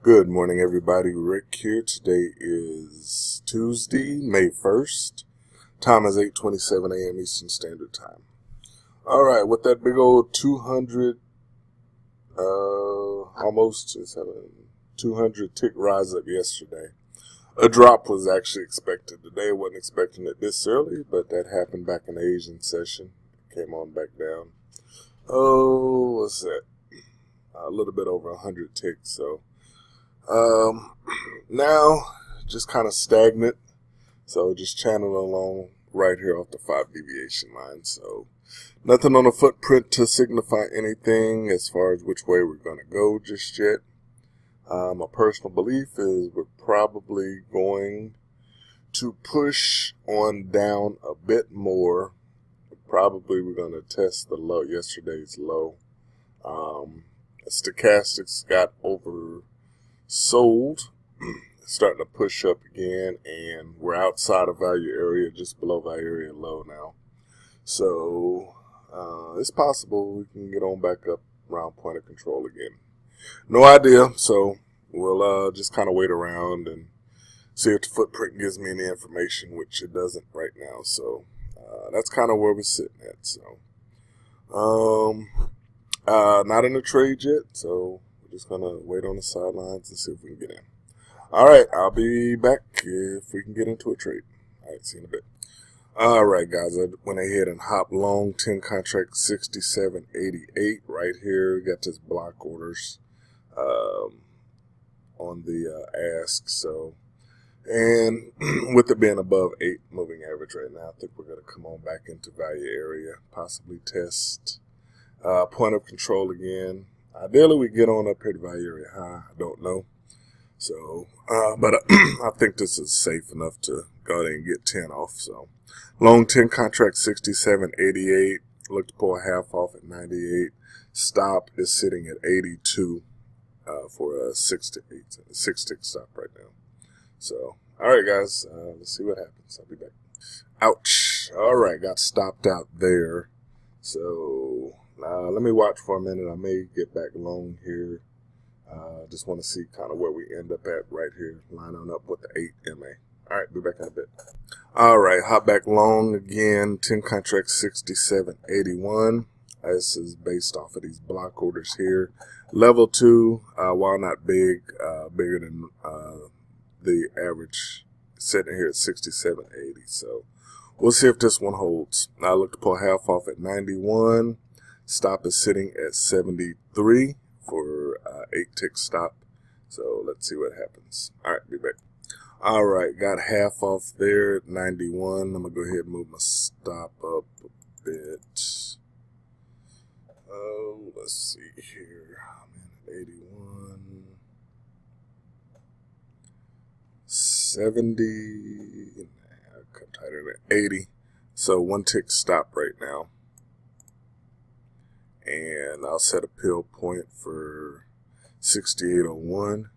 Good morning, everybody. Rick here. Today is Tuesday, May 1st. Time is 8:27 a.m. Eastern Standard Time. All right, with that big old 200, almost 200 tick rise up yesterday. A drop was actually expected today. I wasn't expecting it this early, but that happened back in the Asian session. Came on back down. Oh, what's that? A little bit over 100 ticks, so. Now just kind of stagnant, so just channeling along right here off the 5 deviation line. So nothing on the footprint to signify anything as far as which way we're going to go just yet. My personal belief is we're probably going to push on down a bit more. Probably we're going to test the low, yesterday's low. Stochastics got oversold, starting to push up again, and we're outside of value area, just below value area low now. So it's possible we can get on back up around point of control again. No idea, so we'll just kind of wait around and see if the footprint gives me any information, which it doesn't right now. So that's kind of where we're sitting at. So not in the trade yet, so we're just going to wait on the sidelines and see if we can get in. All right, I'll be back if we can get into a trade. All right, see you in a bit. All right, guys, I went ahead and hopped long 10 contract 67.88 right here. Got this block orders on the ask. So, and with it being above 8 moving average right now, I think we're going to come on back into value area, possibly test point of control again. Ideally, we get on up here to value area high. I don't know. So, but I think this is safe enough to go ahead and get 10 off. So, long 10 contract 67.88. Look to pull a half off at 98. Stop is sitting at 82 for a 6 tick stop right now. So, all right, guys, let's see what happens. I'll be back. Ouch. All right, got stopped out there. So, let me watch for a minute. I may get back long here. Just want to see kind of where we end up at right here, lining up with the 8 MA. All right, be back in a bit. All right, hop back long again, 10 contract 67.81. This is based off of these block orders here. Level 2, while not big, bigger than the average, sitting here at 67.80. So we'll see if this one holds. I look to pull half off at 91. Stop is sitting at 73 for 8 tick stop. So let's see what happens. All right, be back. All right, got half off there at 91. I'm going to go ahead and move my stop up a bit. Oh, let's see here. I'm in at 81. 70. Nah, I'll come tighter than 80. So 1 tick stop right now. And I'll set a pill point for 68.01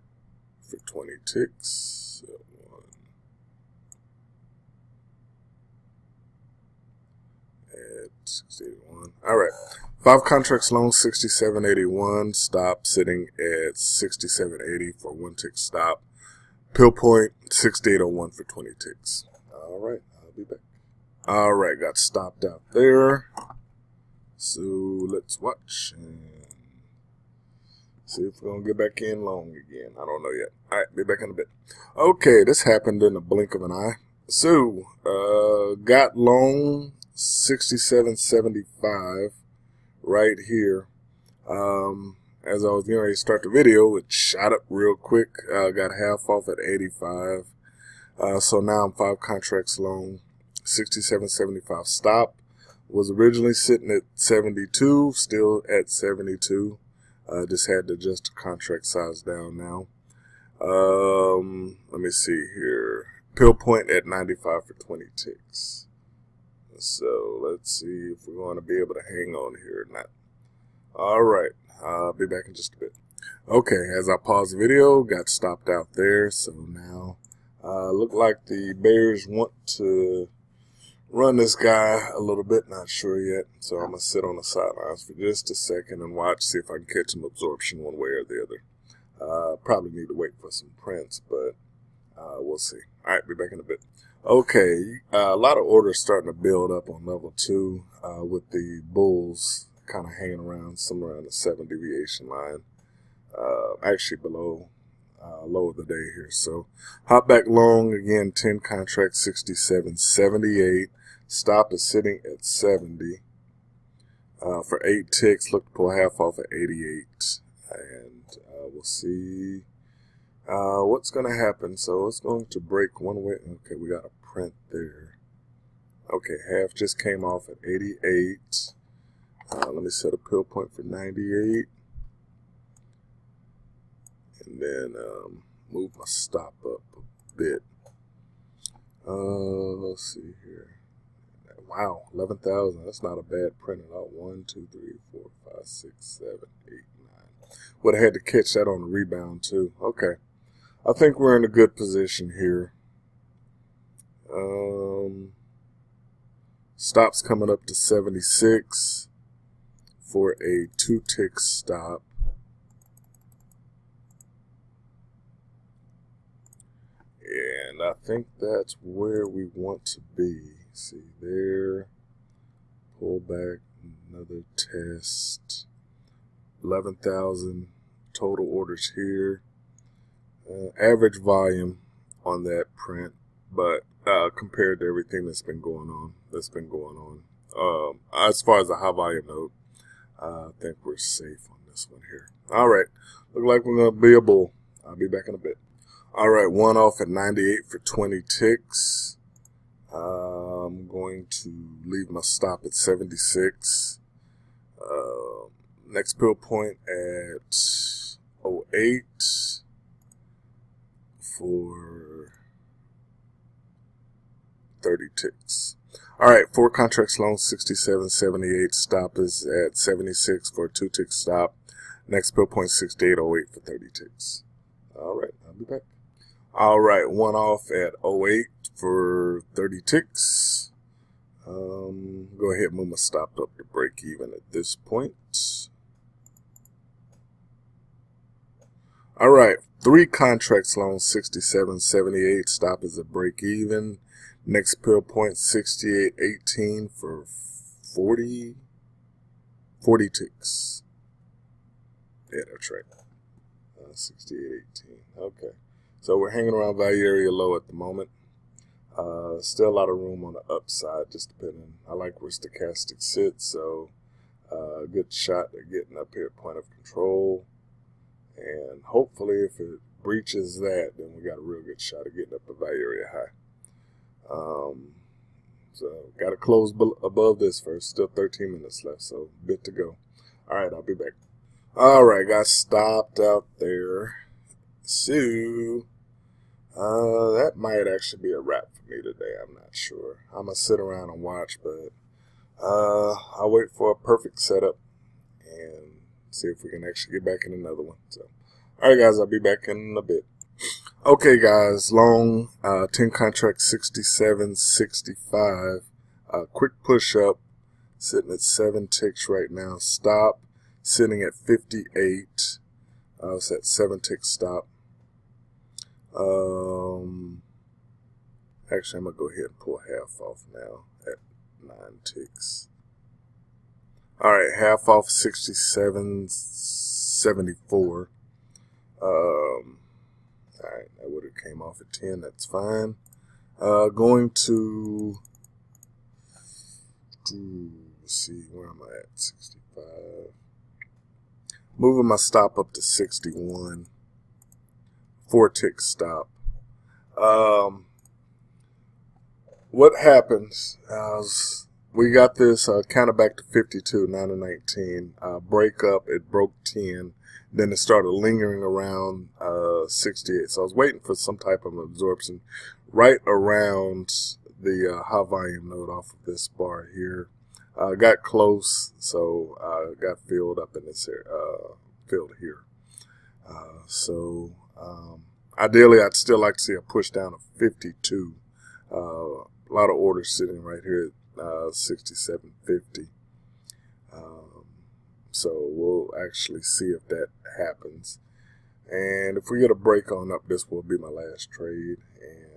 for 20 ticks. At 68.01. All right. 5 contracts long, 67.81. Stop sitting at 67.80 for 1 tick stop. Pill point 68.01 for 20 ticks. All right. I'll be back. All right. Got stopped out there. So let's watch and see if we're going to get back in long again. I don't know yet. All right, be back in a bit. Okay, this happened in the blink of an eye. So, got long 67.75 right here. As I was getting ready to start the video, it shot up real quick. Got half off at 85. So now I'm 5 contracts long, 67.75 stop. Was originally sitting at 72, still at 72. Just had to adjust the contract size down now. Let me see here. Pill point at 95 for 20 ticks. So let's see if we're going to be able to hang on here or not. All right, I'll be back in just a bit. Okay, as I pause the video, got stopped out there. So now look like the bears want to run this guy a little bit, not sure yet. So I'm going to sit on the sidelines for just a second and watch, see if I can catch some absorption one way or the other. Probably need to wait for some prints, but we'll see. All right, be back in a bit. Okay, a lot of orders starting to build up on level 2 with the bulls kind of hanging around somewhere around the 7 deviation line, actually below low of the day here. So hop back long again, 10 contract 67.78. Stop is sitting at 70 for 8 ticks. Look to pull half off at 88, and we'll see what's going to happen. So it's going to break one way. Okay, we got a print there. Okay, half just came off at 88. Let me set a pill point for 98. And then move my stop up a bit. Let's see here. Wow, 11,000. That's not a bad print at all. 1, 2, 3, 4, 5, 6, 7, 8, 9. Would have had to catch that on the rebound too. Okay. I think we're in a good position here. Stop's coming up to 76 for a 2-tick stop. And I think that's where we want to be. See there. Pull back. Another test. 11,000 total orders here. Average volume on that print, but compared to everything that's been going on, as far as a high volume note, I think we're safe on this one here. All right, look like we're gonna be a bull. I'll be back in a bit. All right, one off at 98 for 20 ticks. I'm going to leave my stop at 76. Next pill point at 08 for 30 ticks. All right, 4 contracts long, 67.78. Stop is at 76 for a 2-tick stop. Next pill point 68.08 for 30 ticks. All right, I'll be back. All right, one off at 08 for 30 ticks. Go ahead and move my stop up to break even at this point. All right, 3 contracts long, 67.78. Stop is at break even. Next pill point 68.18 for 40 ticks. Yeah, that's right. 68.18. Okay. So we're hanging around value area low at the moment. Still a lot of room on the upside, just depending. I like where stochastic sits, so good shot at getting up here at point of control. And hopefully if it breaches that, then we got a real good shot at getting up a value area high. So got to close above this first. Still 13 minutes left, so bit to go. All right, I'll be back. All right, got stopped out there. So that might actually be a wrap for me today. I'm not sure. I'm going to sit around and watch, but I'll wait for a perfect setup and see if we can actually get back in another one. So, all right, guys, I'll be back in a bit. Okay, guys, long 10 contract 67.65. Quick push up, sitting at 7 ticks right now. Stop, sitting at 58. It's that 7-tick stop. Actually, I'm going to go ahead and pull half off now at 9 ticks. All right, half off 67.74. All right, that would have came off at 10. That's fine. Going to let's see, where am I at? 65. Moving my stop up to 61. 4-tick stop. What happens is we got this counter back to 52, 9 and 19. Break up, it broke 10. Then it started lingering around 68. So I was waiting for some type of absorption right around the high volume node off of this bar here. Got close, so got filled up in this field here. Ideally, I'd still like to see a push down of 52. A lot of orders sitting right here at 67.50. So we'll actually see if that happens. And if we get a break on up, this will be my last trade, and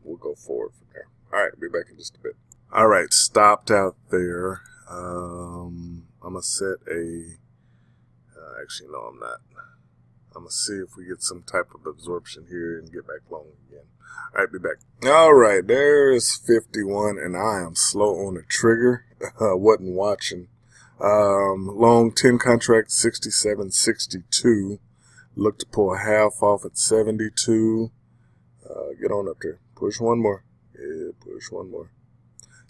we'll go forward from there. All right, be back in just a bit. All right, stopped out there. I'm gonna set a. Actually, no, I'm not. I'm gonna see if we get some type of absorption here and get back long again. All right, be back. All right, there's 51, and I am slow on the trigger. Wasn't watching. Long 10 contract 67.62. Look to pull a half off at 72. Get on up there. Push one more. Yeah, push one more.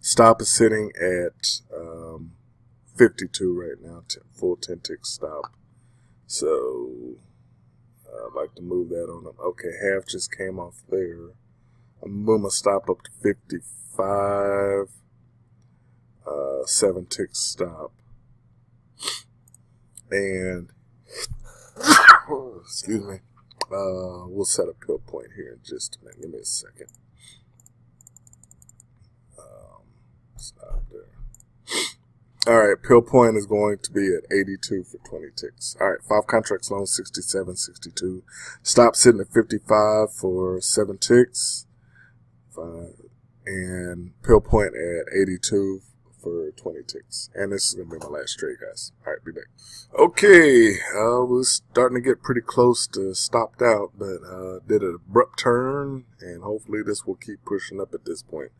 Stop is sitting at 52 right now. Full 10 tick stop. So I'd like to move that on up. Okay, half just came off there. I'm moving my stop up to 55. 7 tick stop. And excuse me. We'll set a pill point here in just a minute. Give me a second. Stop there. All right, pill point is going to be at 82 for 20 ticks. All right, 5 contracts long, 67.62. Stop sitting at 55 for 7 ticks. 5, and pill point at 82 for 20 ticks. And this is going to be my last trade, guys. All right, be back. Okay, we're starting to get pretty close to stopped out, but did an abrupt turn, and hopefully this will keep pushing up at this point.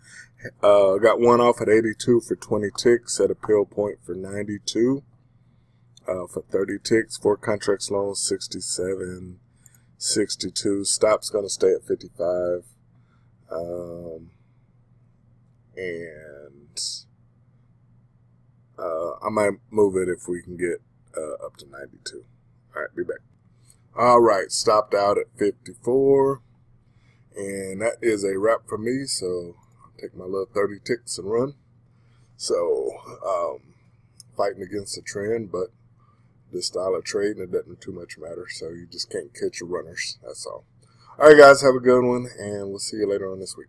Got one off at 82 for 20 ticks, at a pill point for 92 for 30 ticks. 4 contracts long, 67.62. Stop's going to stay at 55. I might move it if we can get up to 92. All right, be back. All right, stopped out at 54. And that is a wrap for me, so I'll take my little 30 ticks and run. So, fighting against the trend, but this style of trading, it doesn't too much matter, so you just can't catch your runners. That's all. All right, guys, have a good one, and we'll see you later on this week.